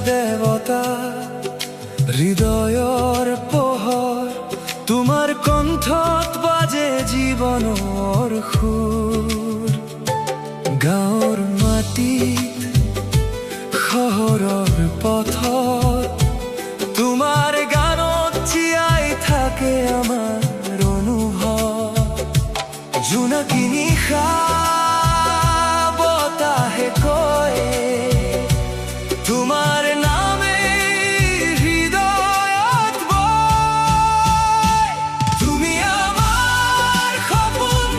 দেবতা হৃদয়ৰ পোহৰ তোমাৰ কণ্ঠত বাজে জীৱনৰ সুৰ গাঁৱৰ মাটিত চহৰৰ পথত তোমাৰ গানত জীয়াই থাকে আমাৰ অনুভৱ জোনাকী নিশা বতাহে কয় তোমাৰ নামে হৃদয়ত বয় তুমি আমাৰ সপোন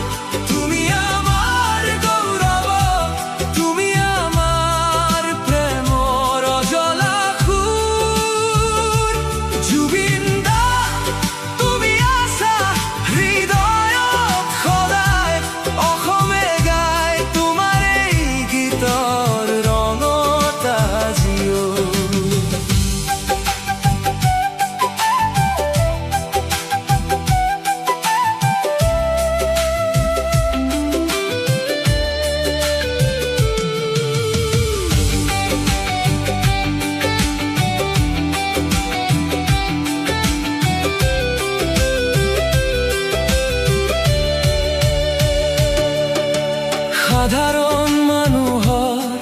তুমি আমাৰ গৌৰব তুমি আমাৰ প্ৰেমৰ অজলা সুৰ জুবিন দা তুমি আছা হৃদয়ত সদায় অসমে গায় তোমাৰ এই গীতৰ ৰঙত আজিও সাধাৰণ মানুহৰ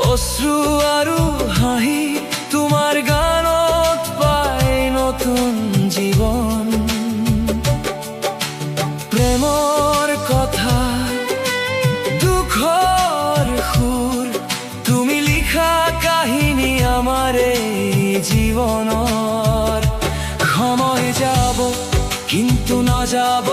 অশ্ৰু আৰু হাঁহি তোমাৰ গানত পায় নতুন জীৱন প্ৰেমৰ কথা দুখৰ সুৰ তুমি লিখা কাহিনী আমাৰ এই জীৱনৰ সময় যাব কিন্তু না যাব